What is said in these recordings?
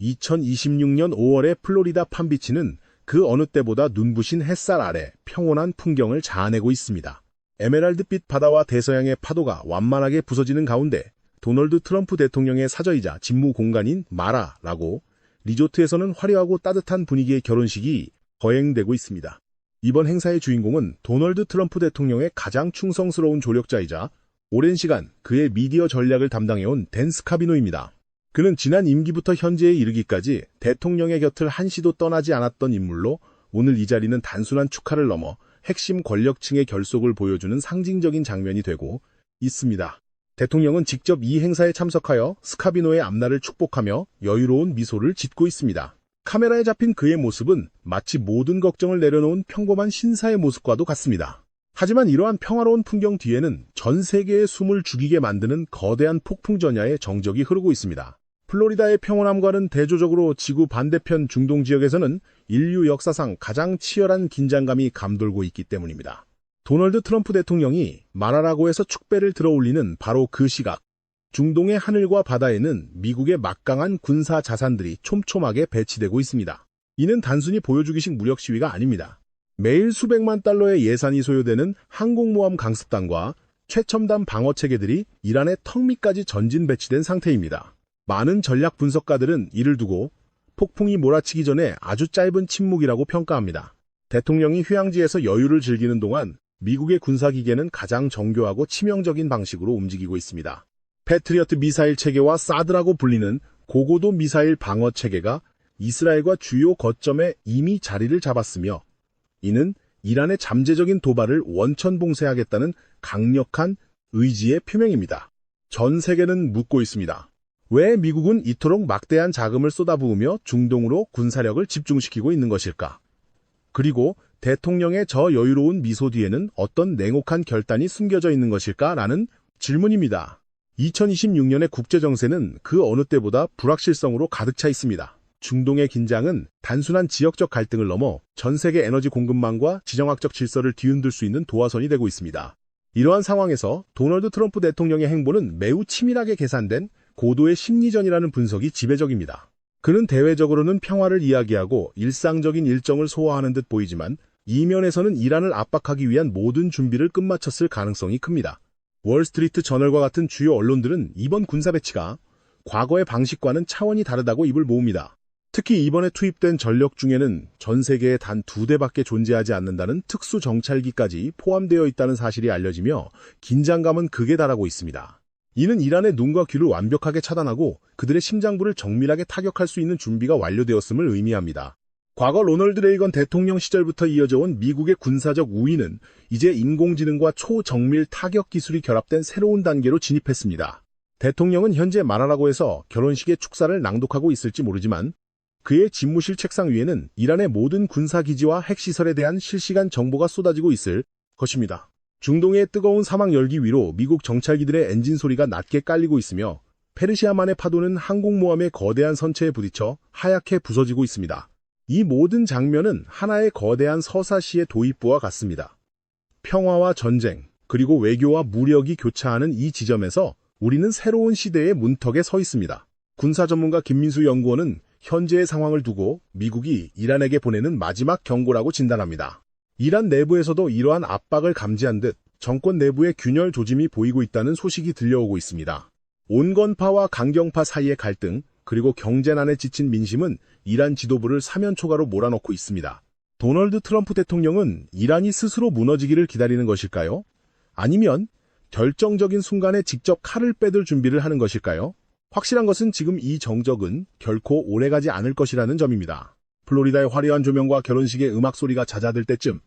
2026년 5월의 플로리다 팜비치는 그 어느 때보다 눈부신 햇살 아래 평온한 풍경을 자아내고 있습니다. 에메랄드빛 바다와 대서양의 파도가 완만하게 부서지는 가운데 도널드 트럼프 대통령의 사저이자 직무 공간인 마라라고 리조트에서는 화려하고 따뜻한 분위기의 결혼식이 거행되고 있습니다. 이번 행사의 주인공은 도널드 트럼프 대통령의 가장 충성스러운 조력자이자 오랜 시간 그의 미디어 전략을 담당해온 댄 스카비노입니다. 그는 지난 임기부터 현재에 이르기까지 대통령의 곁을 한시도 떠나지 않았던 인물로 오늘 이 자리는 단순한 축하를 넘어 핵심 권력층의 결속을 보여주는 상징적인 장면이 되고 있습니다. 대통령은 직접 이 행사에 참석하여 스카비노의 앞날을 축복하며 여유로운 미소를 짓고 있습니다. 카메라에 잡힌 그의 모습은 마치 모든 걱정을 내려놓은 평범한 신사의 모습과도 같습니다. 하지만 이러한 평화로운 풍경 뒤에는 전 세계의 숨을 죽이게 만드는 거대한 폭풍 전야의 정적이 흐르고 있습니다. 플로리다의 평온함과는 대조적으로 지구 반대편 중동 지역에서는 인류 역사상 가장 치열한 긴장감이 감돌고 있기 때문입니다. 도널드 트럼프 대통령이 마라라고에서 축배를 들어올리는 바로 그 시각, 중동의 하늘과 바다에는 미국의 막강한 군사 자산들이 촘촘하게 배치되고 있습니다. 이는 단순히 보여주기식 무력 시위가 아닙니다. 매일 수백만 달러의 예산이 소요되는 항공모함 강습단과 최첨단 방어체계들이 이란의 턱 밑까지 전진 배치된 상태입니다. 많은 전략 분석가들은 이를 두고 폭풍이 몰아치기 전에 아주 짧은 침묵이라고 평가합니다. 대통령이 휴양지에서 여유를 즐기는 동안 미국의 군사기계는 가장 정교하고 치명적인 방식으로 움직이고 있습니다. 패트리어트 미사일 체계와 사드라고 불리는 고고도 미사일 방어 체계가 이스라엘과 주요 거점에 이미 자리를 잡았으며 이는 이란의 잠재적인 도발을 원천봉쇄하겠다는 강력한 의지의 표명입니다. 전 세계는 묻고 있습니다. 왜 미국은 이토록 막대한 자금을 쏟아부으며 중동으로 군사력을 집중시키고 있는 것일까? 그리고 대통령의 저 여유로운 미소 뒤에는 어떤 냉혹한 결단이 숨겨져 있는 것일까라는 질문입니다. 2026년의 국제정세는 그 어느 때보다 불확실성으로 가득 차 있습니다. 중동의 긴장은 단순한 지역적 갈등을 넘어 전 세계 에너지 공급망과 지정학적 질서를 뒤흔들 수 있는 도화선이 되고 있습니다. 이러한 상황에서 도널드 트럼프 대통령의 행보는 매우 치밀하게 계산된 고도의 심리전이라는 분석이 지배적입니다. 그는 대외적으로는 평화를 이야기하고 일상적인 일정을 소화하는 듯 보이지만 이면에서는 이란을 압박하기 위한 모든 준비를 끝마쳤을 가능성이 큽니다. 월스트리트 저널과 같은 주요 언론들은 이번 군사 배치가 과거의 방식과는 차원이 다르다고 입을 모읍니다. 특히 이번에 투입된 전력 중에는 전 세계에 단 2대밖에 존재하지 않는다는 특수 정찰기까지 포함되어 있다는 사실이 알려지며 긴장감은 극에 달하고 있습니다. 이는 이란의 눈과 귀를 완벽하게 차단하고 그들의 심장부를 정밀하게 타격할 수 있는 준비가 완료되었음을 의미합니다. 과거 로널드 레이건 대통령 시절부터 이어져온 미국의 군사적 우위는 이제 인공지능과 초정밀 타격 기술이 결합된 새로운 단계로 진입했습니다. 대통령은 현재 마라라고에서 결혼식의 축사를 낭독하고 있을지 모르지만 그의 집무실 책상 위에는 이란의 모든 군사기지와 핵시설에 대한 실시간 정보가 쏟아지고 있을 것입니다. 중동의 뜨거운 사막 열기 위로 미국 정찰기들의 엔진 소리가 낮게 깔리고 있으며 페르시아만의 파도는 항공모함의 거대한 선체에 부딪혀 하얗게 부서지고 있습니다. 이 모든 장면은 하나의 거대한 서사시의 도입부와 같습니다. 평화와 전쟁, 그리고 외교와 무력이 교차하는 이 지점에서 우리는 새로운 시대의 문턱에 서 있습니다. 군사 전문가 김민수 연구원은 현재의 상황을 두고 미국이 이란에게 보내는 마지막 경고라고 진단합니다. 이란 내부에서도 이러한 압박을 감지한 듯 정권 내부의 균열 조짐이 보이고 있다는 소식이 들려오고 있습니다. 온건파와 강경파 사이의 갈등, 그리고 경제난에 지친 민심은 이란 지도부를 사면초가로 몰아넣고 있습니다. 도널드 트럼프 대통령은 이란이 스스로 무너지기를 기다리는 것일까요? 아니면 결정적인 순간에 직접 칼을 빼들 준비를 하는 것일까요? 확실한 것은 지금 이 정적은 결코 오래가지 않을 것이라는 점입니다. 플로리다의 화려한 조명과 결혼식의 음악 소리가 잦아들 때쯤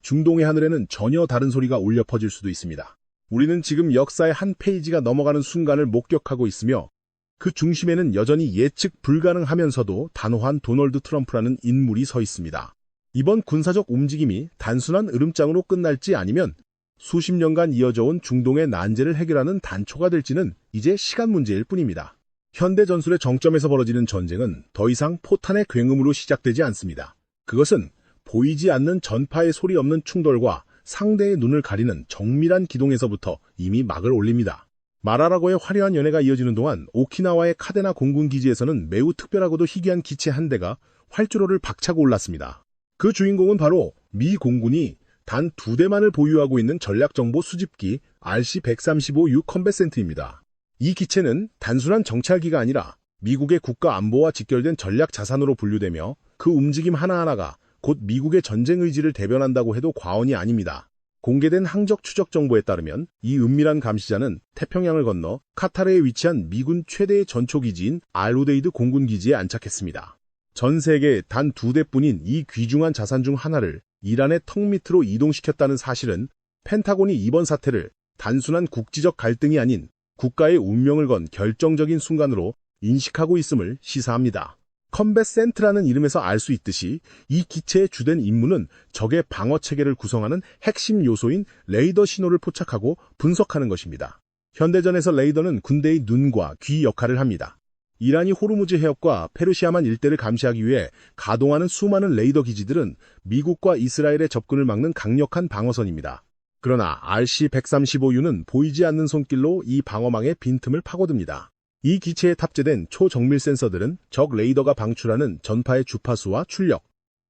중동의 하늘에는 전혀 다른 소리가 울려 퍼질 수도 있습니다. 우리는 지금 역사의 한 페이지가 넘어가는 순간을 목격하고 있으며 그 중심에는 여전히 예측 불가능하면서도 단호한 도널드 트럼프라는 인물이 서 있습니다. 이번 군사적 움직임이 단순한 으름장으로 끝날지 아니면 수십 년간 이어져온 중동의 난제를 해결하는 단초가 될지는 이제 시간 문제일 뿐입니다. 현대 전술의 정점에서 벌어지는 전쟁은 더 이상 포탄의 굉음으로 시작되지 않습니다. 그것은 보이지 않는 전파의 소리 없는 충돌과 상대의 눈을 가리는 정밀한 기동에서부터 이미 막을 올립니다. 마라라고의 화려한 연애가 이어지는 동안 오키나와의 카데나 공군기지에서는 매우 특별하고도 희귀한 기체 한 대가 활주로를 박차고 올랐습니다. 그 주인공은 바로 미 공군이 단 2대만을 보유하고 있는 전략정보 수집기 RC-135U 컴뱃센트입니다. 이 기체는 단순한 정찰기가 아니라 미국의 국가 안보와 직결된 전략 자산으로 분류되며 그 움직임 하나하나가 곧 미국의 전쟁 의지를 대변한다고 해도 과언이 아닙니다. 공개된 항적 추적 정보에 따르면 이 은밀한 감시자는 태평양을 건너 카타르에 위치한 미군 최대의 전초기지인 알우데이드 공군기지에 안착했습니다. 전 세계에 단 2대뿐인 이 귀중한 자산 중 하나를 이란의 턱 밑으로 이동시켰다는 사실은 펜타곤이 이번 사태를 단순한 국지적 갈등이 아닌 국가의 운명을 건 결정적인 순간으로 인식하고 있음을 시사합니다. 컴뱃센트라는 이름에서 알 수 있듯이 이 기체의 주된 임무는 적의 방어 체계를 구성하는 핵심 요소인 레이더 신호를 포착하고 분석하는 것입니다. 현대전에서 레이더는 군대의 눈과 귀 역할을 합니다. 이란이 호르무즈 해협과 페르시아만 일대를 감시하기 위해 가동하는 수많은 레이더 기지들은 미국과 이스라엘의 접근을 막는 강력한 방어선입니다. 그러나 RC-135U는 보이지 않는 손길로 이 방어망의 빈틈을 파고듭니다. 이 기체에 탑재된 초정밀 센서들은 적 레이더가 방출하는 전파의 주파수와 출력,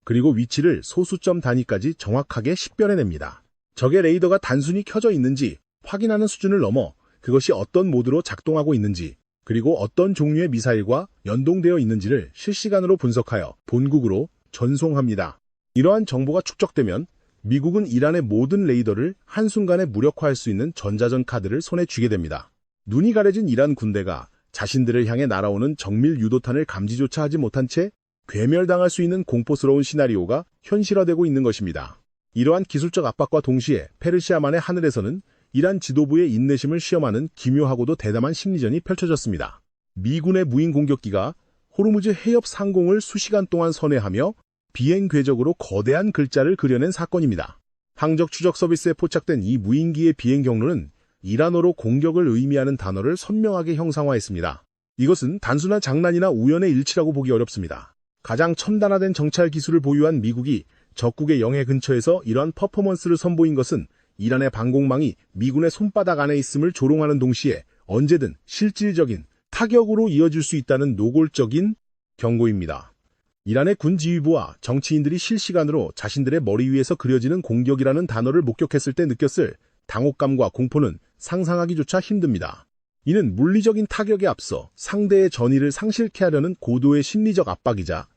그리고 위치를 소수점 단위까지 정확하게 식별해냅니다. 적의 레이더가 단순히 켜져 있는지 확인하는 수준을 넘어 그것이 어떤 모드로 작동하고 있는지, 그리고 어떤 종류의 미사일과 연동되어 있는지를 실시간으로 분석하여 본국으로 전송합니다. 이러한 정보가 축적되면 미국은 이란의 모든 레이더를 한순간에 무력화할 수 있는 전자전 카드를 손에 쥐게 됩니다. 눈이 가려진 이란 군대가 자신들을 향해 날아오는 정밀 유도탄을 감지조차 하지 못한 채 괴멸당할 수 있는 공포스러운 시나리오가 현실화되고 있는 것입니다. 이러한 기술적 압박과 동시에 페르시아만의 하늘에서는 이란 지도부의 인내심을 시험하는 기묘하고도 대담한 심리전이 펼쳐졌습니다. 미군의 무인 공격기가 호르무즈 해협 상공을 수시간 동안 선회하며 비행 궤적으로 거대한 글자를 그려낸 사건입니다. 항적 추적 서비스에 포착된 이 무인기의 비행 경로는 이란어로 공격을 의미하는 단어를 선명하게 형상화했습니다. 이것은 단순한 장난이나 우연의 일치라고 보기 어렵습니다. 가장 첨단화된 정찰 기술을 보유한 미국이 적국의 영해 근처에서 이러한 퍼포먼스를 선보인 것은 이란의 방공망이 미군의 손바닥 안에 있음을 조롱하는 동시에 언제든 실질적인 타격으로 이어질 수 있다는 노골적인 경고입니다. 이란의 군 지휘부와 정치인들이 실시간으로 자신들의 머리 위에서 그려지는 공격이라는 단어를 목격했을 때 느꼈을 당혹감과 공포는 상상하기조차 힘듭니다. 이는 물리적인 타격에 앞서 상대의 전의를 상실케 하려는 고도의 심리적 압박이자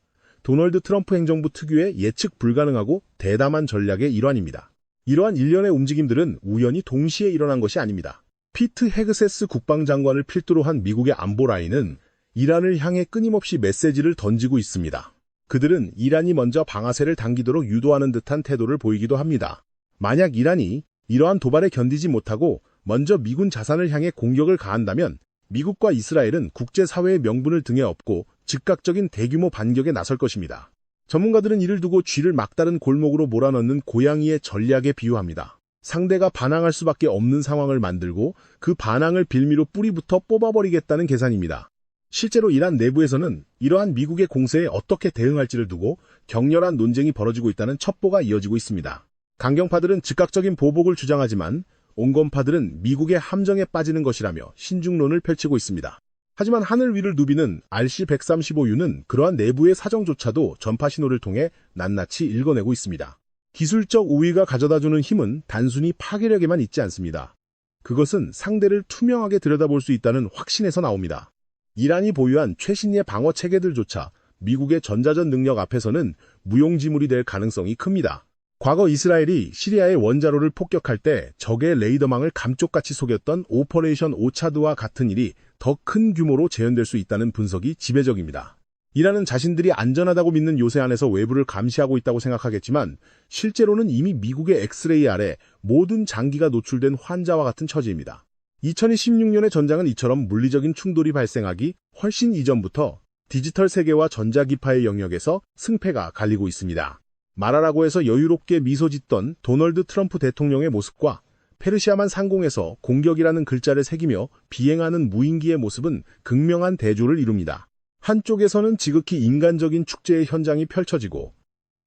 도널드 트럼프 행정부 특유의 예측 불가능하고 대담한 전략의 일환입니다. 이러한 일련의 움직임들은 우연히 동시에 일어난 것이 아닙니다. 피트 헤그세스 국방장관을 필두로 한 미국의 안보 라인은 이란을 향해 끊임없이 메시지를 던지고 있습니다. 그들은 이란이 먼저 방아쇠를 당기도록 유도하는 듯한 태도를 보이기도 합니다. 만약 이란이 이러한 도발에 견디지 못하고 먼저 미군 자산을 향해 공격을 가한다면 미국과 이스라엘은 국제사회의 명분을 등에 업고 즉각적인 대규모 반격에 나설 것입니다. 전문가들은 이를 두고 쥐를 막다른 골목으로 몰아넣는 고양이의 전략에 비유합니다. 상대가 반항할 수밖에 없는 상황을 만들고 그 반항을 빌미로 뿌리부터 뽑아버리겠다는 계산입니다. 실제로 이란 내부에서는 이러한 미국의 공세에 어떻게 대응할지를 두고 격렬한 논쟁이 벌어지고 있다는 첩보가 이어지고 있습니다. 강경파들은 즉각적인 보복을 주장하지만 온건파들은 미국의 함정에 빠지는 것이라며 신중론을 펼치고 있습니다. 하지만 하늘 위를 누비는 RC-135U는 그러한 내부의 사정조차도 전파 신호를 통해 낱낱이 읽어내고 있습니다. 기술적 우위가 가져다주는 힘은 단순히 파괴력에만 있지 않습니다. 그것은 상대를 투명하게 들여다볼 수 있다는 확신에서 나옵니다. 이란이 보유한 최신의 방어 체계들조차 미국의 전자전 능력 앞에서는 무용지물이 될 가능성이 큽니다. 과거 이스라엘이 시리아의 원자로를 폭격할 때 적의 레이더망을 감쪽같이 속였던 오퍼레이션 오차드와 같은 일이 더 큰 규모로 재현될 수 있다는 분석이 지배적입니다. 이란은 자신들이 안전하다고 믿는 요새 안에서 외부를 감시하고 있다고 생각하겠지만 실제로는 이미 미국의 엑스레이 아래 모든 장기가 노출된 환자와 같은 처지입니다. 2016년의 전장은 이처럼 물리적인 충돌이 발생하기 훨씬 이전부터 디지털 세계와 전자기파의 영역에서 승패가 갈리고 있습니다. 마라라고에서 여유롭게 미소 짓던 도널드 트럼프 대통령의 모습과 페르시아만 상공에서 공격이라는 글자를 새기며 비행하는 무인기의 모습은 극명한 대조를 이룹니다. 한쪽에서는 지극히 인간적인 축제의 현장이 펼쳐지고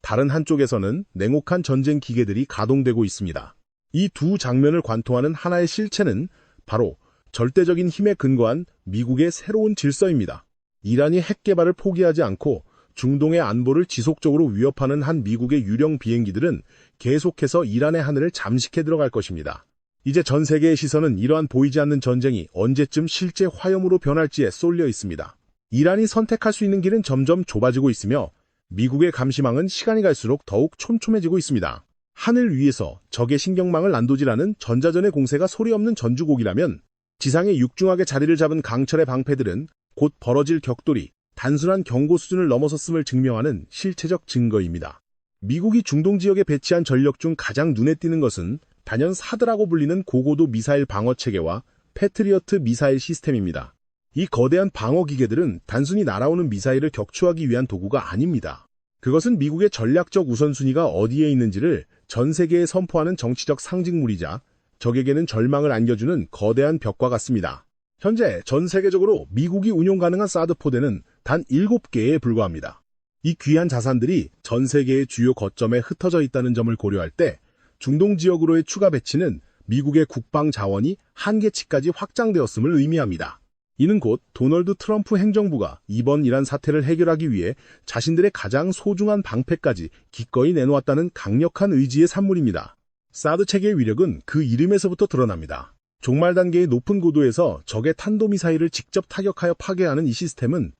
다른 한쪽에서는 냉혹한 전쟁 기계들이 가동되고 있습니다. 이 두 장면을 관통하는 하나의 실체는 바로 절대적인 힘에 근거한 미국의 새로운 질서입니다. 이란이 핵 개발을 포기하지 않고 중동의 안보를 지속적으로 위협하는 한 미국의 유령 비행기들은 계속해서 이란의 하늘을 잠식해 들어갈 것입니다. 이제 전 세계의 시선은 이러한 보이지 않는 전쟁이 언제쯤 실제 화염으로 변할지에 쏠려 있습니다. 이란이 선택할 수 있는 길은 점점 좁아지고 있으며 미국의 감시망은 시간이 갈수록 더욱 촘촘해지고 있습니다. 하늘 위에서 적의 신경망을 난도질하는 전자전의 공세가 소리 없는 전주곡이라면 지상에 육중하게 자리를 잡은 강철의 방패들은 곧 벌어질 격돌이 단순한 경고 수준을 넘어섰음을 증명하는 실체적 증거입니다. 미국이 중동 지역에 배치한 전력 중 가장 눈에 띄는 것은 단연 사드라고 불리는 고고도 미사일 방어 체계와 패트리어트 미사일 시스템입니다. 이 거대한 방어 기계들은 단순히 날아오는 미사일을 격추하기 위한 도구가 아닙니다. 그것은 미국의 전략적 우선순위가 어디에 있는지를 전 세계에 선포하는 정치적 상징물이자 적에게는 절망을 안겨주는 거대한 벽과 같습니다. 현재 전 세계적으로 미국이 운용 가능한 사드 포대는 단 7개에 불과합니다. 이 귀한 자산들이 전 세계의 주요 거점에 흩어져 있다는 점을 고려할 때 중동 지역으로의 추가 배치는 미국의 국방 자원이 한계치까지 확장되었음을 의미합니다. 이는 곧 도널드 트럼프 행정부가 이번 이란 사태를 해결하기 위해 자신들의 가장 소중한 방패까지 기꺼이 내놓았다는 강력한 의지의 산물입니다. 사드 체계의 위력은 그 이름에서부터 드러납니다. 종말 단계의 높은 고도에서 적의 탄도미사일을 직접 타격하여 파괴하는 이 시스템은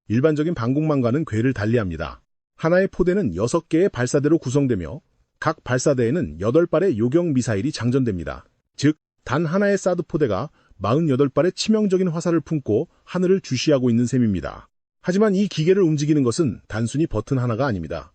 일반적인 방공망과는 궤를 달리합니다. 하나의 포대는 6개의 발사대로 구성되며 각 발사대에는 8발의 요격 미사일이 장전됩니다. 즉, 단 하나의 사드 포대가 48발의 치명적인 화살을 품고 하늘을 주시하고 있는 셈입니다. 하지만 이 기계를 움직이는 것은 단순히 버튼 하나가 아닙니다.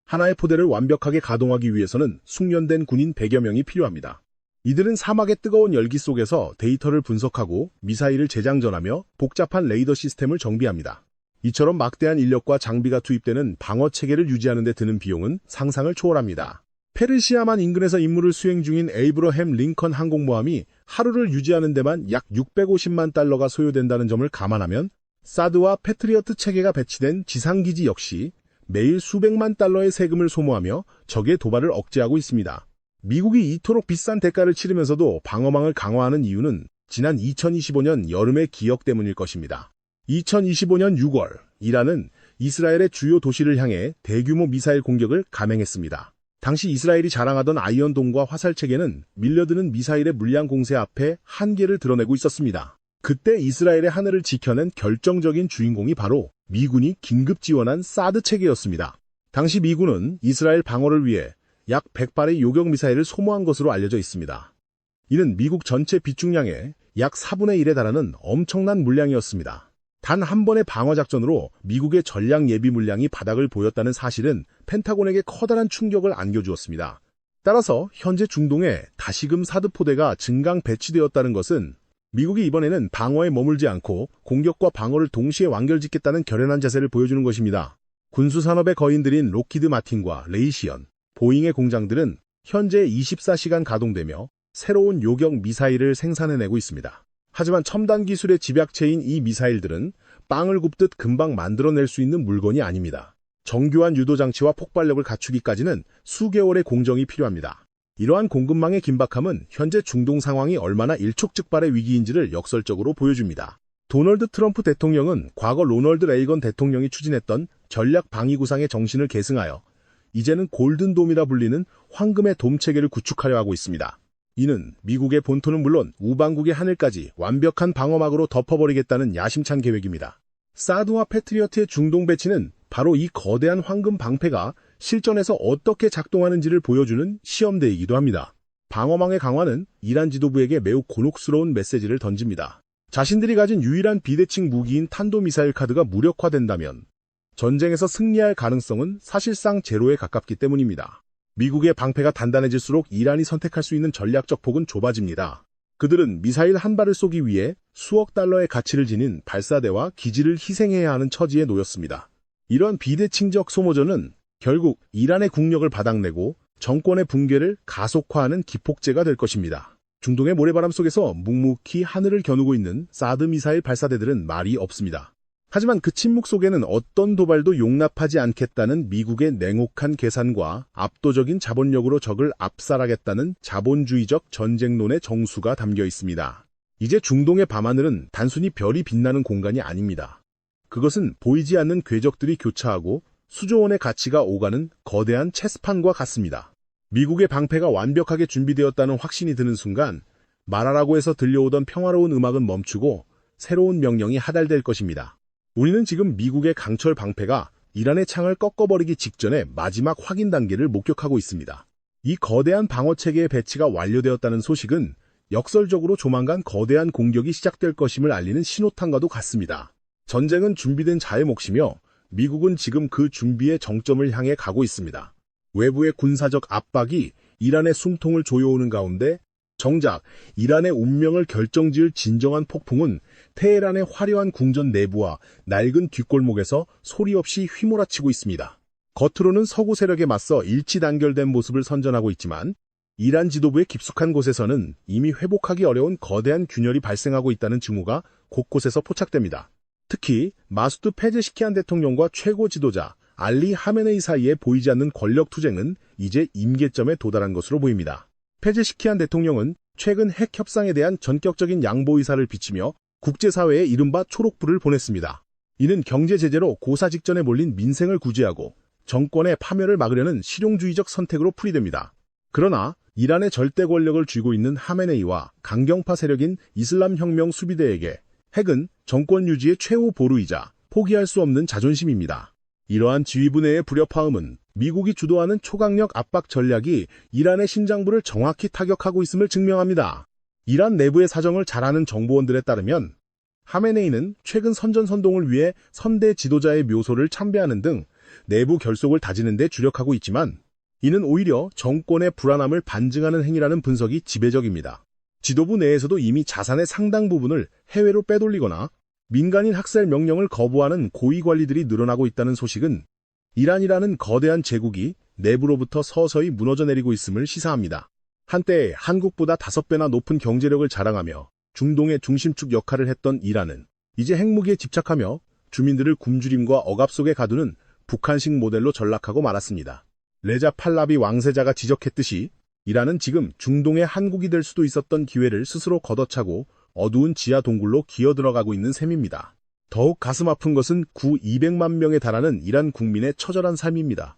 하나의 포대를 완벽하게 가동하기 위해서는 숙련된 군인 100여 명이 필요합니다. 이들은 사막의 뜨거운 열기 속에서 데이터를 분석하고 미사일을 재장전하며 복잡한 레이더 시스템을 정비합니다. 이처럼 막대한 인력과 장비가 투입되는 방어 체계를 유지하는 데 드는 비용은 상상을 초월합니다. 페르시아만 인근에서 임무를 수행 중인 에이브러햄 링컨 항공모함이 하루를 유지하는 데만 약 650만 달러가 소요된다는 점을 감안하면 사드와 패트리어트 체계가 배치된 지상기지 역시 매일 수백만 달러의 세금을 소모하며 적의 도발을 억제하고 있습니다. 미국이 이토록 비싼 대가를 치르면서도 방어망을 강화하는 이유는 지난 2025년 여름의 기억 때문일 것입니다. 2025년 6월, 이란은 이스라엘의 주요 도시를 향해 대규모 미사일 공격을 감행했습니다. 당시 이스라엘이 자랑하던 아이언돔과 화살체계는 밀려드는 미사일의 물량 공세 앞에 한계를 드러내고 있었습니다. 그때 이스라엘의 하늘을 지켜낸 결정적인 주인공이 바로 미군이 긴급 지원한 사드 체계였습니다. 당시 미군은 이스라엘 방어를 위해 약 100발의 요격 미사일을 소모한 것으로 알려져 있습니다. 이는 미국 전체 비축량의 약 4분의 1에 달하는 엄청난 물량이었습니다. 단 한 번의 방어작전으로 미국의 전략 예비 물량이 바닥을 보였다는 사실은 펜타곤에게 커다란 충격을 안겨주었습니다. 따라서 현재 중동에 다시금 사드 포대가 증강 배치되었다는 것은 미국이 이번에는 방어에 머물지 않고 공격과 방어를 동시에 완결짓겠다는 결연한 자세를 보여주는 것입니다. 군수산업의 거인들인 록히드 마틴과 레이시언, 보잉의 공장들은 현재 24시간 가동되며 새로운 요격 미사일을 생산해내고 있습니다. 하지만 첨단 기술의 집약체인 이 미사일들은 빵을 굽듯 금방 만들어낼 수 있는 물건이 아닙니다. 정교한 유도 장치와 폭발력을 갖추기까지는 수개월의 공정이 필요합니다. 이러한 공급망의 긴박함은 현재 중동 상황이 얼마나 일촉즉발의 위기인지를 역설적으로 보여줍니다. 도널드 트럼프 대통령은 과거 로널드 레이건 대통령이 추진했던 전략 방위구상의 정신을 계승하여 이제는 골든돔이라 불리는 황금의 돔 체계를 구축하려 하고 있습니다. 이는 미국의 본토는 물론 우방국의 하늘까지 완벽한 방어막으로 덮어버리겠다는 야심찬 계획입니다. 사드와 패트리어트의 중동 배치는 바로 이 거대한 황금 방패가 실전에서 어떻게 작동하는지를 보여주는 시험대이기도 합니다. 방어망의 강화는 이란 지도부에게 매우 곤혹스러운 메시지를 던집니다. 자신들이 가진 유일한 비대칭 무기인 탄도미사일 카드가 무력화된다면 전쟁에서 승리할 가능성은 사실상 제로에 가깝기 때문입니다. 미국의 방패가 단단해질수록 이란이 선택할 수 있는 전략적 폭은 좁아집니다. 그들은 미사일 한 발을 쏘기 위해 수억 달러의 가치를 지닌 발사대와 기지를 희생해야 하는 처지에 놓였습니다. 이런 비대칭적 소모전은 결국 이란의 국력을 바닥내고 정권의 붕괴를 가속화하는 기폭제가 될 것입니다. 중동의 모래바람 속에서 묵묵히 하늘을 겨누고 있는 사드 미사일 발사대들은 말이 없습니다. 하지만 그 침묵 속에는 어떤 도발도 용납하지 않겠다는 미국의 냉혹한 계산과 압도적인 자본력으로 적을 압살하겠다는 자본주의적 전쟁론의 정수가 담겨 있습니다. 이제 중동의 밤하늘은 단순히 별이 빛나는 공간이 아닙니다. 그것은 보이지 않는 궤적들이 교차하고 수조 원의 가치가 오가는 거대한 체스판과 같습니다. 미국의 방패가 완벽하게 준비되었다는 확신이 드는 순간 말하라고 해서 들려오던 평화로운 음악은 멈추고 새로운 명령이 하달될 것입니다. 우리는 지금 미국의 강철 방패가 이란의 창을 꺾어버리기 직전의 마지막 확인 단계를 목격하고 있습니다. 이 거대한 방어체계의 배치가 완료되었다는 소식은 역설적으로 조만간 거대한 공격이 시작될 것임을 알리는 신호탄과도 같습니다. 전쟁은 준비된 자의 몫이며 미국은 지금 그 준비의 정점을 향해 가고 있습니다. 외부의 군사적 압박이 이란의 숨통을 조여오는 가운데 정작 이란의 운명을 결정지을 진정한 폭풍은 테헤란의 화려한 궁전 내부와 낡은 뒷골목에서 소리 없이 휘몰아치고 있습니다. 겉으로는 서구 세력에 맞서 일치단결된 모습을 선전하고 있지만 이란 지도부의 깊숙한 곳에서는 이미 회복하기 어려운 거대한 균열이 발생하고 있다는 징후가 곳곳에서 포착됩니다. 특히 마수드 페제시키안 대통령과 최고 지도자 알리 하메네이 사이에 보이지 않는 권력 투쟁은 이제 임계점에 도달한 것으로 보입니다. 페제시키안 대통령은 최근 핵 협상에 대한 전격적인 양보 의사를 비치며 국제사회에 이른바 초록불을 보냈습니다. 이는 경제 제재로 고사 직전에 몰린 민생을 구제하고 정권의 파멸을 막으려는 실용주의적 선택으로 풀이됩니다. 그러나 이란의 절대 권력을 쥐고 있는 하메네이와 강경파 세력인 이슬람혁명 수비대에게 핵은 정권 유지의 최후 보루이자 포기할 수 없는 자존심입니다. 이러한 지휘부내의 불협화음은 미국이 주도하는 초강력 압박 전략이 이란의 심장부를 정확히 타격하고 있음을 증명합니다. 이란 내부의 사정을 잘 아는 정보원들에 따르면 하메네이는 최근 선전선동을 위해 선대 지도자의 묘소를 참배하는 등 내부 결속을 다지는 데 주력하고 있지만 이는 오히려 정권의 불안함을 반증하는 행위라는 분석이 지배적입니다. 지도부 내에서도 이미 자산의 상당 부분을 해외로 빼돌리거나 민간인 학살 명령을 거부하는 고위 관리들이 늘어나고 있다는 소식은 이란이라는 거대한 제국이 내부로부터 서서히 무너져 내리고 있음을 시사합니다. 한때 한국보다 5배나 높은 경제력을 자랑하며 중동의 중심축 역할을 했던 이란은 이제 핵무기에 집착하며 주민들을 굶주림과 억압 속에 가두는 북한식 모델로 전락하고 말았습니다. 레자 팔라비 왕세자가 지적했듯이 이란은 지금 중동의 한국이 될 수도 있었던 기회를 스스로 걷어차고 어두운 지하 동굴로 기어들어가고 있는 셈입니다. 더욱 가슴 아픈 것은 구 200만 명에 달하는 이란 국민의 처절한 삶입니다.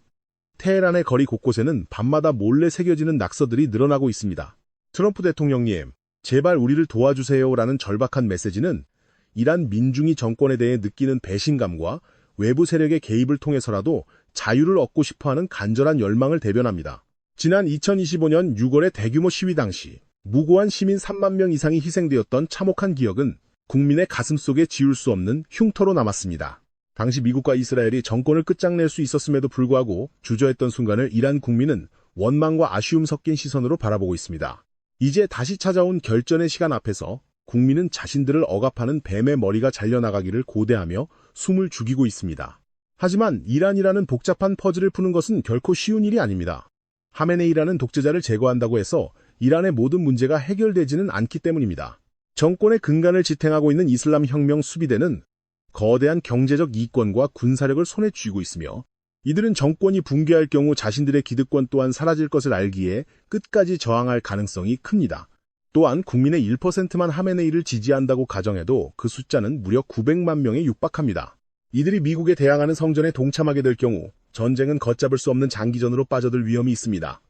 테헤란의 거리 곳곳에는 밤마다 몰래 새겨지는 낙서들이 늘어나고 있습니다. 트럼프 대통령님, 제발 우리를 도와주세요라는 절박한 메시지는 이란 민중이 정권에 대해 느끼는 배신감과 외부 세력의 개입을 통해서라도 자유를 얻고 싶어하는 간절한 열망을 대변합니다. 지난 2025년 6월의 대규모 시위 당시 무고한 시민 3만 명 이상이 희생되었던 참혹한 기억은 국민의 가슴속에 지울 수 없는 흉터로 남았습니다. 당시 미국과 이스라엘이 정권을 끝장낼 수 있었음에도 불구하고 주저했던 순간을 이란 국민은 원망과 아쉬움 섞인 시선으로 바라보고 있습니다. 이제 다시 찾아온 결전의 시간 앞에서 국민은 자신들을 억압하는 뱀의 머리가 잘려나가기를 고대하며 숨을 죽이고 있습니다. 하지만 이란이라는 복잡한 퍼즐을 푸는 것은 결코 쉬운 일이 아닙니다. 하메네이라는 독재자를 제거한다고 해서 이란의 모든 문제가 해결되지는 않기 때문입니다. 정권의 근간을 지탱하고 있는 이슬람 혁명 수비대는 거대한 경제적 이권과 군사력을 손에 쥐고 있으며 이들은 정권이 붕괴할 경우 자신들의 기득권 또한 사라질 것을 알기에 끝까지 저항할 가능성이 큽니다. 또한 국민의 1%만 하메네이를 지지한다고 가정해도 그 숫자는 무려 900만 명에 육박합니다. 이들이 미국에 대항하는 성전에 동참하게 될 경우 전쟁은 걷잡을 수 없는 장기전으로 빠져들 위험이 있습니다.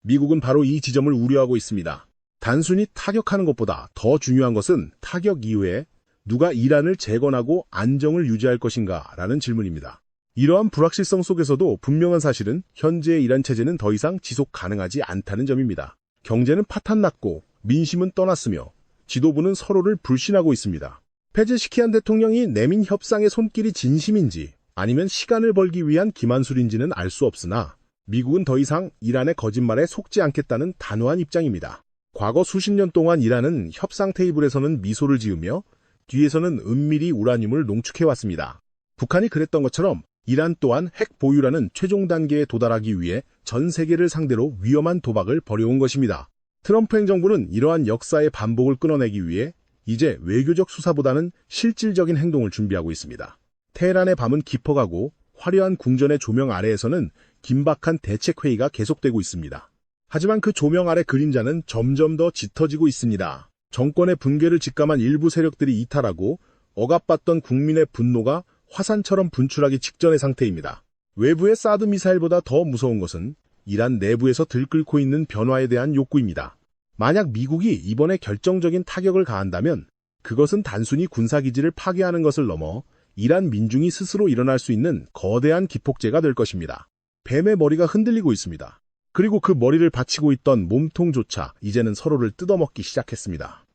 미국은 바로 이 지점을 우려하고 있습니다. 단순히 타격하는 것보다 더 중요한 것은 타격 이후에 누가 이란을 재건하고 안정을 유지할 것인가 라는 질문입니다. 이러한 불확실성 속에서도 분명한 사실은 현재의 이란 체제는 더 이상 지속 가능하지 않다는 점입니다. 경제는 파탄났고 민심은 떠났으며 지도부는 서로를 불신하고 있습니다. 페제시키안 대통령이 내민 협상의 손길이 진심인지 아니면 시간을 벌기 위한 기만술인지는 알 수 없으나 미국은 더 이상 이란의 거짓말에 속지 않겠다는 단호한 입장입니다. 과거 수십 년 동안 이란은 협상 테이블에서는 미소를 지으며 뒤에서는 은밀히 우라늄을 농축해왔습니다. 북한이 그랬던 것처럼 이란 또한 핵 보유라는 최종 단계에 도달하기 위해 전 세계를 상대로 위험한 도박을 벌여온 것입니다. 트럼프 행정부는 이러한 역사의 반복을 끊어내기 위해 이제 외교적 수사보다는 실질적인 행동을 준비하고 있습니다. 테헤란의 밤은 깊어가고 화려한 궁전의 조명 아래에서는 긴박한 대책회의가 계속되고 있습니다. 하지만 그 조명 아래 그림자는 점점 더 짙어지고 있습니다. 정권의 붕괴를 직감한 일부 세력들이 이탈하고 억압받던 국민의 분노가 화산처럼 분출하기 직전의 상태입니다. 외부의 사드 미사일보다 더 무서운 것은 이란 내부에서 들끓고 있는 변화에 대한 욕구입니다. 만약 미국이 이번에 결정적인 타격을 가한다면 그것은 단순히 군사기지를 파괴하는 것을 넘어 이란 민중이 스스로 일어날 수 있는 거대한 기폭제가 될 것입니다. 뱀의 머리가 흔들리고 있습니다. 그리고 그 머리를 받치고 있던 몸통조차 이제는 서로를 뜯어먹기 시작했습니다.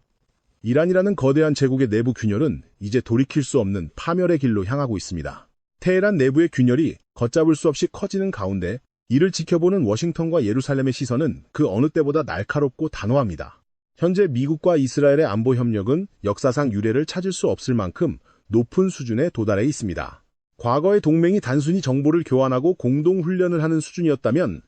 이란이라는 거대한 제국의 내부 균열은 이제 돌이킬 수 없는 파멸의 길로 향하고 있습니다. 테헤란 내부의 균열이 걷잡을 수 없이 커지는 가운데 이를 지켜보는 워싱턴과 예루살렘의 시선은 그 어느 때보다 날카롭고 단호합니다. 현재 미국과 이스라엘의 안보 협력은 역사상 유례를 찾을 수 없을 만큼 높은 수준에 도달해 있습니다. 과거의 동맹이 단순히 정보를 교환하고 공동훈련을 하는 수준이었다면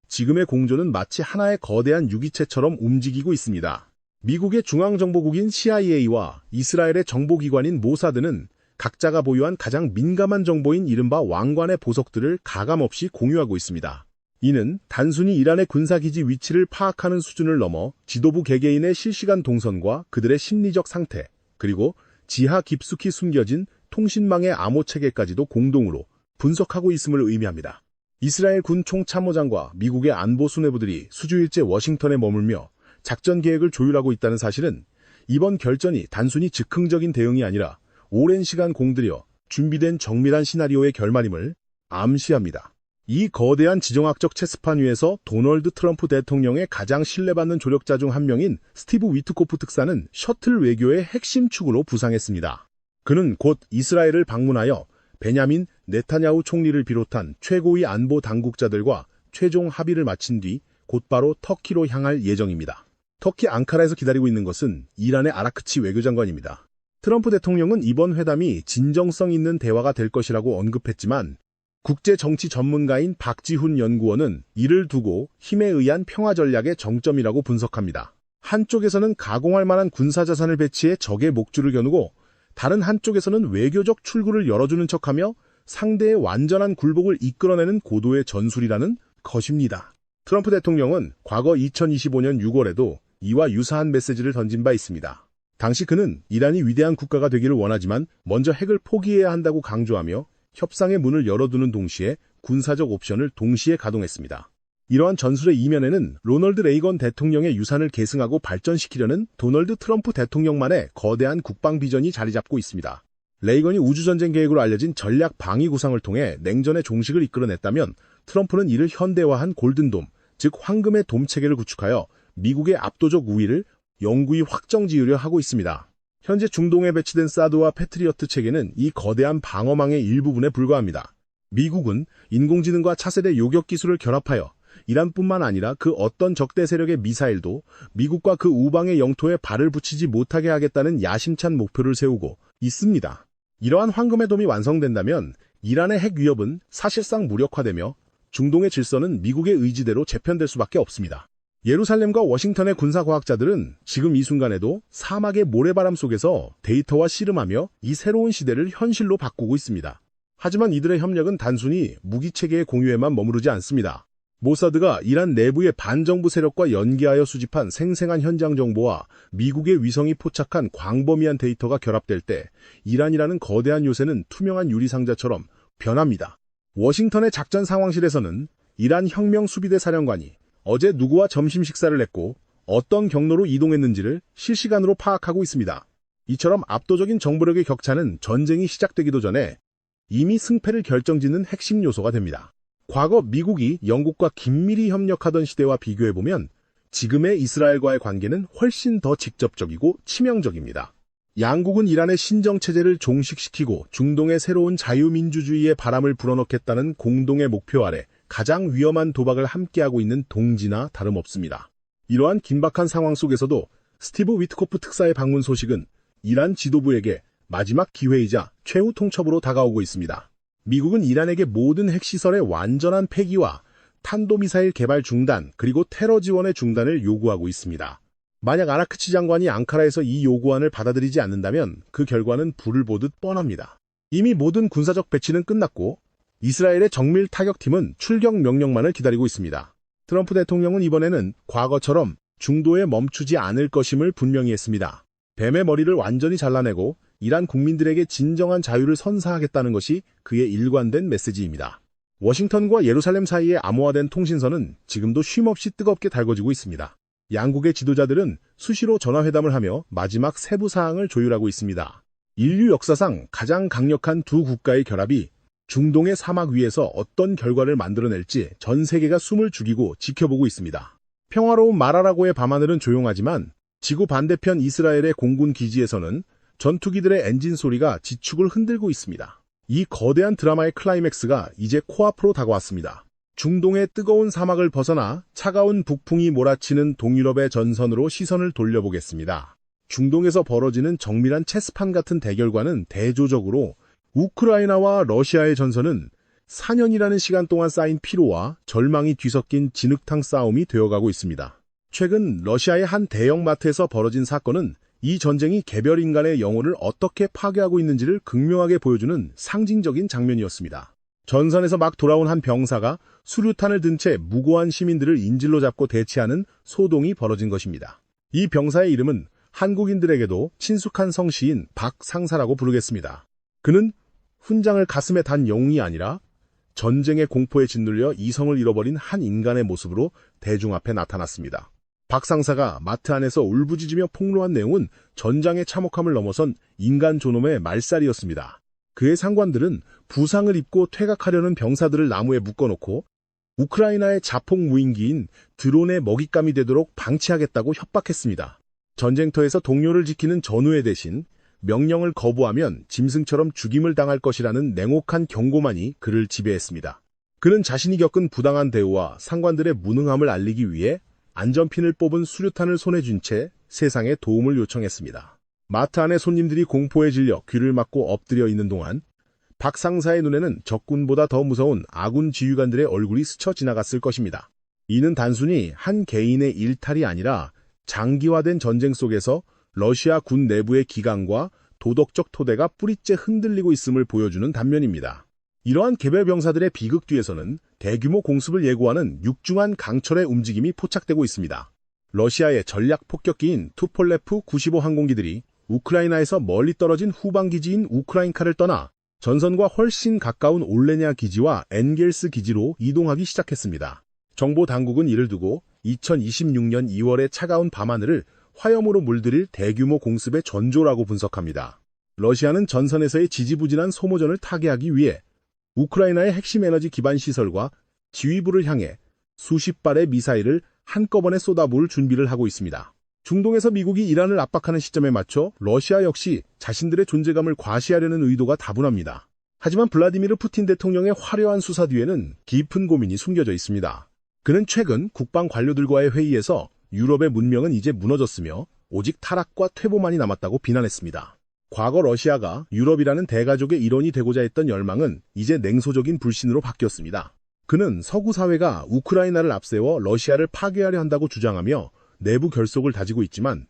지금의 공조는 마치 하나의 거대한 유기체처럼 움직이고 있습니다. 미국의 중앙정보국인 CIA와 이스라엘의 정보기관인 모사드는 각자가 보유한 가장 민감한 정보인 이른바 왕관의 보석들을 가감없이 공유하고 있습니다. 이는 단순히 이란의 군사기지 위치를 파악하는 수준을 넘어 지도부 개개인의 실시간 동선과 그들의 심리적 상태, 그리고 지하 깊숙이 숨겨진 통신망의 암호체계까지도 공동으로 분석하고 있음을 의미합니다. 이스라엘 군 총참모장과 미국의 안보 수뇌부들이 수주일째 워싱턴에 머물며 작전 계획을 조율하고 있다는 사실은 이번 결전이 단순히 즉흥적인 대응이 아니라 오랜 시간 공들여 준비된 정밀한 시나리오의 결말임을 암시합니다. 이 거대한 지정학적 체스판 위에서 도널드 트럼프 대통령의 가장 신뢰받는 조력자 중 한 명인 스티브 위트코프 특사는 셔틀 외교의 핵심 축으로 부상했습니다. 그는 곧 이스라엘을 방문하여 베냐민 네타냐후 총리를 비롯한 최고위 안보 당국자들과 최종 합의를 마친 뒤 곧바로 터키로 향할 예정입니다. 터키 앙카라에서 기다리고 있는 것은 이란의 아라크치 외교장관입니다. 트럼프 대통령은 이번 회담이 진정성 있는 대화가 될 것이라고 언급했지만 국제정치 전문가인 박지훈 연구원은 이를 두고 힘에 의한 평화 전략의 정점이라고 분석합니다. 한쪽에서는 가공할 만한 군사자산을 배치해 적의 목줄을 겨누고 다른 한쪽에서는 외교적 출구를 열어주는 척하며 상대의 완전한 굴복을 이끌어내는 고도의 전술이라는 것입니다. 트럼프 대통령은 과거 2025년 6월에도 이와 유사한 메시지를 던진 바 있습니다. 당시 그는 이란이 위대한 국가가 되기를 원하지만 먼저 핵을 포기해야 한다고 강조하며 협상의 문을 열어두는 동시에 군사적 옵션을 동시에 가동했습니다. 이러한 전술의 이면에는 로널드 레이건 대통령의 유산을 계승하고 발전시키려는 도널드 트럼프 대통령만의 거대한 국방 비전이 자리 잡고 있습니다. 레이건이 우주전쟁 계획으로 알려진 전략 방위 구상을 통해 냉전의 종식을 이끌어냈다면 트럼프는 이를 현대화한 골든돔, 즉 황금의 돔 체계를 구축하여 미국의 압도적 우위를 영구히 확정지으려 하고 있습니다. 현재 중동에 배치된 사드와 패트리어트 체계는 이 거대한 방어망의 일부분에 불과합니다. 미국은 인공지능과 차세대 요격 기술을 결합하여 이란뿐만 아니라 그 어떤 적대 세력의 미사일도 미국과 그 우방의 영토에 발을 붙이지 못하게 하겠다는 야심찬 목표를 세우고 있습니다. 이러한 황금의 돔이 완성된다면 이란의 핵 위협은 사실상 무력화되며 중동의 질서는 미국의 의지대로 재편될 수밖에 없습니다. 예루살렘과 워싱턴의 군사과학자들은 지금 이 순간에도 사막의 모래바람 속에서 데이터와 씨름하며 이 새로운 시대를 현실로 바꾸고 있습니다. 하지만 이들의 협력은 단순히 무기체계의 공유에만 머무르지 않습니다. 모사드가 이란 내부의 반정부 세력과 연계하여 수집한 생생한 현장 정보와 미국의 위성이 포착한 광범위한 데이터가 결합될 때 이란이라는 거대한 요새는 투명한 유리상자처럼 변합니다. 워싱턴의 작전 상황실에서는 이란 혁명 수비대 사령관이 어제 누구와 점심 식사를 했고 어떤 경로로 이동했는지를 실시간으로 파악하고 있습니다. 이처럼 압도적인 정보력의 격차는 전쟁이 시작되기도 전에 이미 승패를 결정짓는 핵심 요소가 됩니다. 과거 미국이 영국과 긴밀히 협력하던 시대와 비교해보면 지금의 이스라엘과의 관계는 훨씬 더 직접적이고 치명적입니다. 양국은 이란의 신정체제를 종식시키고 중동의 새로운 자유민주주의의 바람을 불어넣겠다는 공동의 목표 아래 가장 위험한 도박을 함께하고 있는 동지나 다름없습니다. 이러한 긴박한 상황 속에서도 스티브 위트코프 특사의 방문 소식은 이란 지도부에게 마지막 기회이자 최후 통첩으로 다가오고 있습니다. 미국은 이란에게 모든 핵시설의 완전한 폐기와 탄도미사일 개발 중단 그리고 테러 지원의 중단을 요구하고 있습니다. 만약 아라크치 장관이 앙카라에서 이 요구안을 받아들이지 않는다면 그 결과는 불을 보듯 뻔합니다. 이미 모든 군사적 배치는 끝났고 이스라엘의 정밀 타격팀은 출격 명령만을 기다리고 있습니다. 트럼프 대통령은 이번에는 과거처럼 중도에 멈추지 않을 것임을 분명히 했습니다. 뱀의 머리를 완전히 잘라내고 이란 국민들에게 진정한 자유를 선사하겠다는 것이 그의 일관된 메시지입니다. 워싱턴과 예루살렘 사이에 암호화된 통신선은 지금도 쉼없이 뜨겁게 달궈지고 있습니다. 양국의 지도자들은 수시로 전화회담을 하며 마지막 세부 사항을 조율하고 있습니다. 인류 역사상 가장 강력한 두 국가의 결합이 중동의 사막 위에서 어떤 결과를 만들어낼지 전 세계가 숨을 죽이고 지켜보고 있습니다. 평화로운 마라라고의 밤하늘은 조용하지만 지구 반대편 이스라엘의 공군 기지에서는 전투기들의 엔진 소리가 지축을 흔들고 있습니다. 이 거대한 드라마의 클라이맥스가 이제 코앞으로 다가왔습니다. 중동의 뜨거운 사막을 벗어나 차가운 북풍이 몰아치는 동유럽의 전선으로 시선을 돌려보겠습니다. 중동에서 벌어지는 정밀한 체스판 같은 대결과는 대조적으로 우크라이나와 러시아의 전선은 4년이라는 시간 동안 쌓인 피로와 절망이 뒤섞인 진흙탕 싸움이 되어가고 있습니다. 최근 러시아의 한 대형마트에서 벌어진 사건은 이 전쟁이 개별 인간의 영혼을 어떻게 파괴하고 있는지를 극명하게 보여주는 상징적인 장면이었습니다. 전선에서 막 돌아온 한 병사가 수류탄을 든 채 무고한 시민들을 인질로 잡고 대치하는 소동이 벌어진 것입니다. 이 병사의 이름은 한국인들에게도 친숙한 성씨인 박상사라고 부르겠습니다. 그는 훈장을 가슴에 단 영웅이 아니라 전쟁의 공포에 짓눌려 이성을 잃어버린 한 인간의 모습으로 대중 앞에 나타났습니다. 박상사가 마트 안에서 울부짖으며 폭로한 내용은 전장의 참혹함을 넘어선 인간 존엄의 말살이었습니다. 그의 상관들은 부상을 입고 퇴각하려는 병사들을 나무에 묶어놓고 우크라이나의 자폭 무인기인 드론의 먹잇감이 되도록 방치하겠다고 협박했습니다. 전쟁터에서 동료를 지키는 전우의 대신 명령을 거부하면 짐승처럼 죽임을 당할 것이라는 냉혹한 경고만이 그를 지배했습니다. 그는 자신이 겪은 부당한 대우와 상관들의 무능함을 알리기 위해 안전핀을 뽑은 수류탄을 손에 쥔 채 세상에 도움을 요청했습니다. 마트 안의 손님들이 공포에 질려 귀를 막고 엎드려 있는 동안 박 상사의 눈에는 적군보다 더 무서운 아군 지휘관들의 얼굴이 스쳐 지나갔을 것입니다. 이는 단순히 한 개인의 일탈이 아니라 장기화된 전쟁 속에서 러시아 군 내부의 기강과 도덕적 토대가 뿌리째 흔들리고 있음을 보여주는 단면입니다. 이러한 개별 병사들의 비극 뒤에서는 대규모 공습을 예고하는 육중한 강철의 움직임이 포착되고 있습니다. 러시아의 전략 폭격기인 투폴레프 95 항공기들이 우크라이나에서 멀리 떨어진 후방기지인 우크라인카를 떠나 전선과 훨씬 가까운 올레냐 기지와 엔겔스 기지로 이동하기 시작했습니다. 정보 당국은 이를 두고 2026년 2월의 차가운 밤하늘을 화염으로 물들일 대규모 공습의 전조라고 분석합니다. 러시아는 전선에서의 지지부진한 소모전을 타개하기 위해 우크라이나의 핵심 에너지 기반 시설과 지휘부를 향해 수십 발의 미사일을 한꺼번에 쏟아부을 준비를 하고 있습니다. 중동에서 미국이 이란을 압박하는 시점에 맞춰 러시아 역시 자신들의 존재감을 과시하려는 의도가 다분합니다. 하지만 블라디미르 푸틴 대통령의 화려한 수사 뒤에는 깊은 고민이 숨겨져 있습니다. 그는 최근 국방 관료들과의 회의에서 유럽의 문명은 이제 무너졌으며 오직 타락과 퇴보만이 남았다고 비난했습니다. 과거 러시아가 유럽이라는 대가족의 일원이 되고자 했던 열망은 이제 냉소적인 불신으로 바뀌었습니다. 그는 서구 사회가 우크라이나를 앞세워 러시아를 파괴하려 한다고 주장하며 내부 결속을 다지고 있지만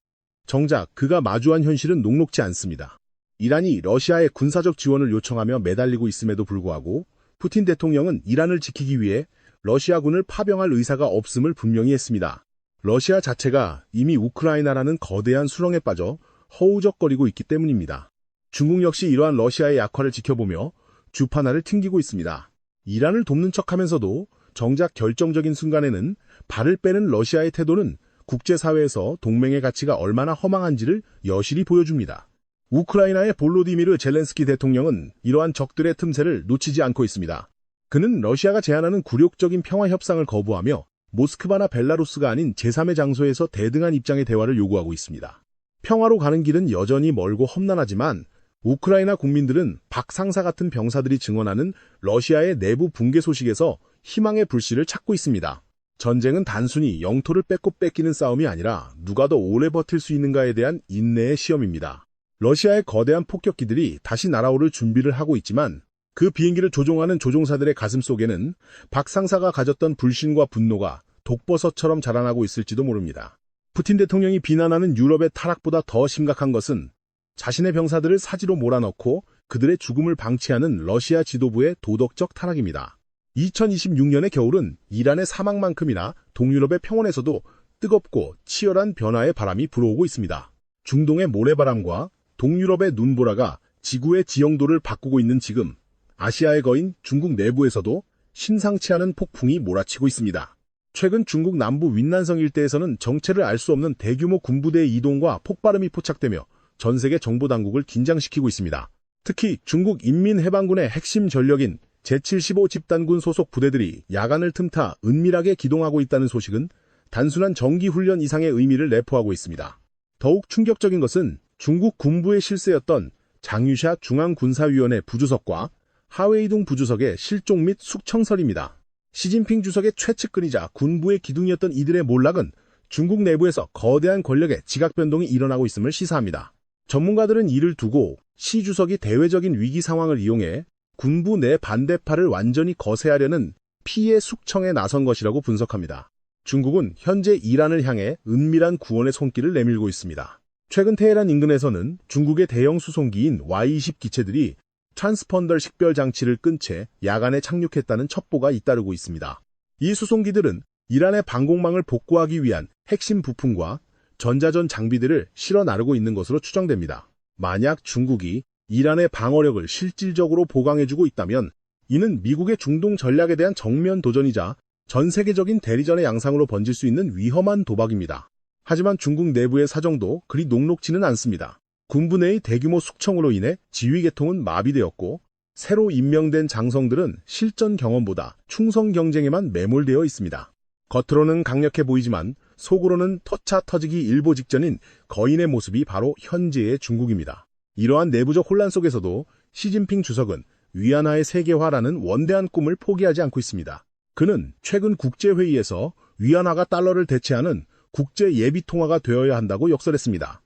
정작 그가 마주한 현실은 녹록지 않습니다. 이란이 러시아의 군사적 지원을 요청하며 매달리고 있음에도 불구하고 푸틴 대통령은 이란을 지키기 위해 러시아군을 파병할 의사가 없음을 분명히 했습니다. 러시아 자체가 이미 우크라이나라는 거대한 수렁에 빠져 허우적거리고 있기 때문입니다. 중국 역시 이러한 러시아의 약화를 지켜보며 주판화를 튕기고 있습니다. 이란을 돕는 척하면서도 정작 결정적인 순간에는 발을 빼는 러시아의 태도는 국제사회에서 동맹의 가치가 얼마나 허망한지를 여실히 보여줍니다. 우크라이나의 볼로디미르 젤렌스키 대통령은 이러한 적들의 틈새를 놓치지 않고 있습니다. 그는 러시아가 제안하는 굴욕적인 평화 협상을 거부하며 모스크바나 벨라루스가 아닌 제3의 장소에서 대등한 입장의 대화를 요구하고 있습니다. 평화로 가는 길은 여전히 멀고 험난하지만 우크라이나 국민들은 박 상사 같은 병사들이 증언하는 러시아의 내부 붕괴 소식에서 희망의 불씨를 찾고 있습니다. 전쟁은 단순히 영토를 뺏고 뺏기는 싸움이 아니라 누가 더 오래 버틸 수 있는가에 대한 인내의 시험입니다. 러시아의 거대한 폭격기들이 다시 날아오를 준비를 하고 있지만 그 비행기를 조종하는 조종사들의 가슴 속에는 박 상사가 가졌던 불신과 분노가 독버섯처럼 자라나고 있을지도 모릅니다. 푸틴 대통령이 비난하는 유럽의 타락보다 더 심각한 것은 자신의 병사들을 사지로 몰아넣고 그들의 죽음을 방치하는 러시아 지도부의 도덕적 타락입니다. 2026년의 겨울은 이란의 사막만큼이나 동유럽의 평원에서도 뜨겁고 치열한 변화의 바람이 불어오고 있습니다. 중동의 모래바람과 동유럽의 눈보라가 지구의 지형도를 바꾸고 있는 지금, 아시아의 거인 중국 내부에서도 심상치 않은 폭풍이 몰아치고 있습니다. 최근 중국 남부 윈난성 일대에서는 정체를 알 수 없는 대규모 군부대의 이동과 폭발음이 포착되며 전 세계 정보당국을 긴장시키고 있습니다. 특히 중국 인민해방군의 핵심 전력인 제75 집단군 소속 부대들이 야간을 틈타 은밀하게 기동하고 있다는 소식은 단순한 정기훈련 이상의 의미를 내포하고 있습니다. 더욱 충격적인 것은 중국 군부의 실세였던 장유샤 중앙군사위원회 부주석과 하웨이둥 부주석의 실종 및 숙청설입니다. 시진핑 주석의 최측근이자 군부의 기둥이었던 이들의 몰락은 중국 내부에서 거대한 권력의 지각변동이 일어나고 있음을 시사합니다. 전문가들은 이를 두고 시 주석이 대외적인 위기 상황을 이용해 군부 내 반대파를 완전히 거세하려는 피해 숙청에 나선 것이라고 분석합니다. 중국은 현재 이란을 향해 은밀한 구원의 손길을 내밀고 있습니다. 최근 테헤란 인근에서는 중국의 대형 수송기인 Y-20 기체들이 트랜스펀더 식별 장치를 끈 채 야간에 착륙했다는 첩보가 잇따르고 있습니다. 이 수송기들은 이란의 방공망을 복구하기 위한 핵심 부품과 전자전 장비들을 실어 나르고 있는 것으로 추정됩니다. 만약 중국이 이란의 방어력을 실질적으로 보강해주고 있다면 이는 미국의 중동 전략에 대한 정면 도전이자 전 세계적인 대리전의 양상으로 번질 수 있는 위험한 도박입니다. 하지만 중국 내부의 사정도 그리 녹록지는 않습니다. 군부 내의 대규모 숙청으로 인해 지휘 계통은 마비되었고 새로 임명된 장성들은 실전 경험보다 충성 경쟁에만 매몰되어 있습니다. 겉으로는 강력해 보이지만 속으로는 터차 터지기 일보 직전인 거인의 모습이 바로 현재의 중국입니다. 이러한 내부적 혼란 속에서도 시진핑 주석은 위안화의 세계화라는 원대한 꿈을 포기하지 않고 있습니다. 그는 최근 국제회의에서 위안화가 달러를 대체하는 국제 예비통화가 되어야 한다고 역설했습니다.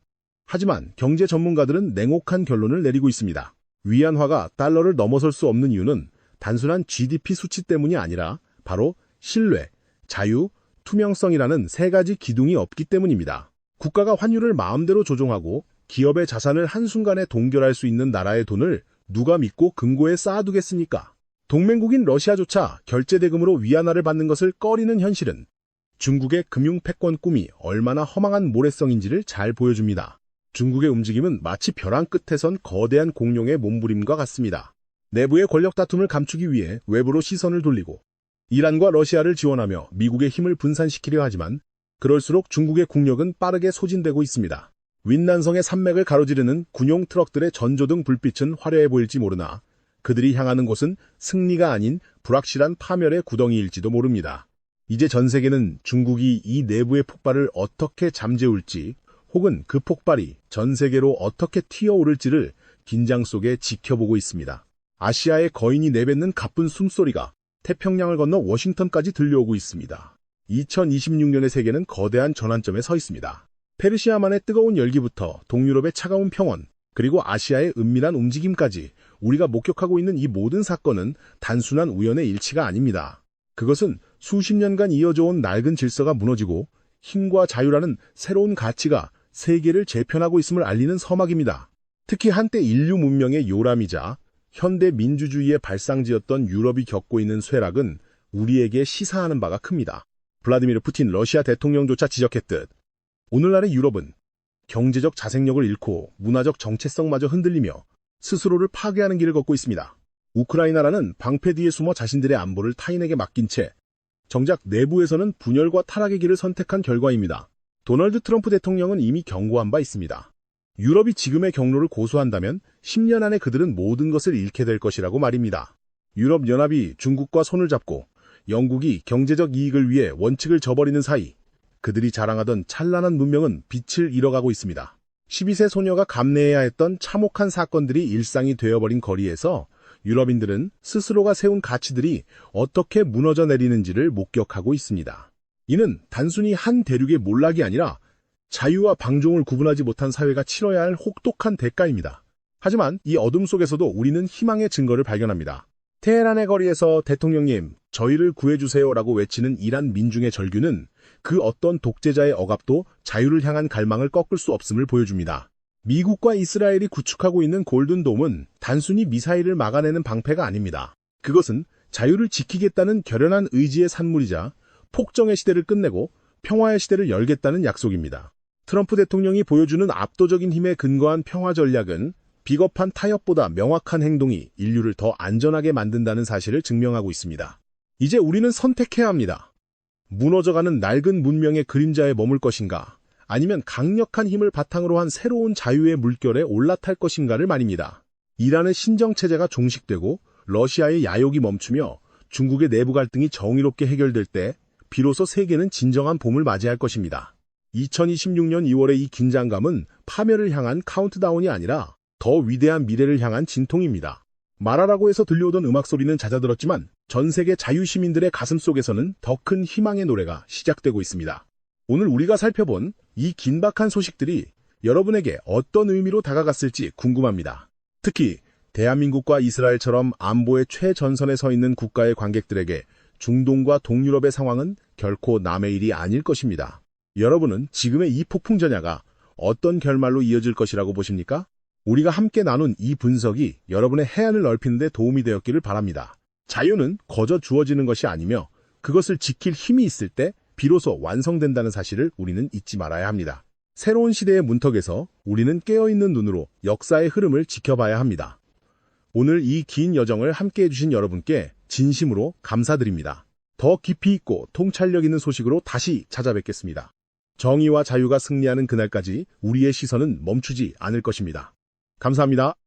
하지만 경제 전문가들은 냉혹한 결론을 내리고 있습니다. 위안화가 달러를 넘어설 수 없는 이유는 단순한 GDP 수치 때문이 아니라 바로 신뢰, 자유, 투명성이라는 세 가지 기둥이 없기 때문입니다. 국가가 환율을 마음대로 조종하고 기업의 자산을 한순간에 동결할 수 있는 나라의 돈을 누가 믿고 금고에 쌓아두겠습니까? 동맹국인 러시아조차 결제대금으로 위안화를 받는 것을 꺼리는 현실은 중국의 금융 패권 꿈이 얼마나 허망한 모래성인지를 잘 보여줍니다. 중국의 움직임은 마치 벼랑 끝에선 거대한 공룡의 몸부림과 같습니다. 내부의 권력 다툼을 감추기 위해 외부로 시선을 돌리고 이란과 러시아를 지원하며 미국의 힘을 분산시키려 하지만 그럴수록 중국의 국력은 빠르게 소진되고 있습니다. 윈난성의 산맥을 가로지르는 군용 트럭들의 전조등 불빛은 화려해 보일지 모르나 그들이 향하는 곳은 승리가 아닌 불확실한 파멸의 구덩이일지도 모릅니다. 이제 전 세계는 중국이 이 내부의 폭발을 어떻게 잠재울지 혹은 그 폭발이 전 세계로 어떻게 튀어오를지를 긴장 속에 지켜보고 있습니다. 아시아의 거인이 내뱉는 가쁜 숨소리가 태평양을 건너 워싱턴까지 들려오고 있습니다. 2026년의 세계는 거대한 전환점에 서 있습니다. 페르시아만의 뜨거운 열기부터 동유럽의 차가운 평원, 그리고 아시아의 은밀한 움직임까지 우리가 목격하고 있는 이 모든 사건은 단순한 우연의 일치가 아닙니다. 그것은 수십 년간 이어져온 낡은 질서가 무너지고 힘과 자유라는 새로운 가치가 세계를 재편하고 있음을 알리는 서막입니다. 특히 한때 인류 문명의 요람이자 현대 민주주의의 발상지였던 유럽이 겪고 있는 쇠락은 우리에게 시사하는 바가 큽니다. 블라디미르 푸틴 러시아 대통령조차 지적했듯 오늘날의 유럽은 경제적 자생력을 잃고 문화적 정체성마저 흔들리며 스스로를 파괴하는 길을 걷고 있습니다. 우크라이나라는 방패 뒤에 숨어 자신들의 안보를 타인에게 맡긴 채 정작 내부에서는 분열과 타락의 길을 선택한 결과입니다. 도널드 트럼프 대통령은 이미 경고한 바 있습니다. 유럽이 지금의 경로를 고수한다면 10년 안에 그들은 모든 것을 잃게 될 것이라고 말입니다. 유럽연합이 중국과 손을 잡고 영국이 경제적 이익을 위해 원칙을 저버리는 사이 그들이 자랑하던 찬란한 문명은 빛을 잃어가고 있습니다. 12세 소녀가 감내해야 했던 참혹한 사건들이 일상이 되어버린 거리에서 유럽인들은 스스로가 세운 가치들이 어떻게 무너져 내리는지를 목격하고 있습니다. 이는 단순히 한 대륙의 몰락이 아니라 자유와 방종을 구분하지 못한 사회가 치러야 할 혹독한 대가입니다. 하지만 이 어둠 속에서도 우리는 희망의 증거를 발견합니다. 테헤란의 거리에서 대통령님, 저희를 구해주세요라고 외치는 이란 민중의 절규는 그 어떤 독재자의 억압도 자유를 향한 갈망을 꺾을 수 없음을 보여줍니다. 미국과 이스라엘이 구축하고 있는 골든돔은 단순히 미사일을 막아내는 방패가 아닙니다. 그것은 자유를 지키겠다는 결연한 의지의 산물이자 폭정의 시대를 끝내고 평화의 시대를 열겠다는 약속입니다. 트럼프 대통령이 보여주는 압도적인 힘에 근거한 평화 전략은 비겁한 타협보다 명확한 행동이 인류를 더 안전하게 만든다는 사실을 증명하고 있습니다. 이제 우리는 선택해야 합니다. 무너져가는 낡은 문명의 그림자에 머물 것인가, 아니면 강력한 힘을 바탕으로 한 새로운 자유의 물결에 올라탈 것인가를 말입니다. 이란의 신정체제가 종식되고 러시아의 야욕이 멈추며 중국의 내부 갈등이 정의롭게 해결될 때 비로소 세계는 진정한 봄을 맞이할 것입니다. 2026년 2월의 이 긴장감은 파멸을 향한 카운트다운이 아니라 더 위대한 미래를 향한 진통입니다. 말하라고 해서 들려오던 음악 소리는 잦아들었지만 전 세계 자유시민들의 가슴 속에서는 더 큰 희망의 노래가 시작되고 있습니다. 오늘 우리가 살펴본 이 긴박한 소식들이 여러분에게 어떤 의미로 다가갔을지 궁금합니다. 특히 대한민국과 이스라엘처럼 안보의 최전선에 서 있는 국가의 관객들에게 중동과 동유럽의 상황은 결코 남의 일이 아닐 것입니다. 여러분은 지금의 이 폭풍 전야가 어떤 결말로 이어질 것이라고 보십니까? 우리가 함께 나눈 이 분석이 여러분의 해안을 넓히는 데 도움이 되었기를 바랍니다. 자유는 거저 주어지는 것이 아니며 그것을 지킬 힘이 있을 때 비로소 완성된다는 사실을 우리는 잊지 말아야 합니다. 새로운 시대의 문턱에서 우리는 깨어있는 눈으로 역사의 흐름을 지켜봐야 합니다. 오늘 이 긴 여정을 함께해 주신 여러분께 진심으로 감사드립니다. 더 깊이 있고 통찰력 있는 소식으로 다시 찾아뵙겠습니다. 정의와 자유가 승리하는 그날까지 우리의 시선은 멈추지 않을 것입니다. 감사합니다.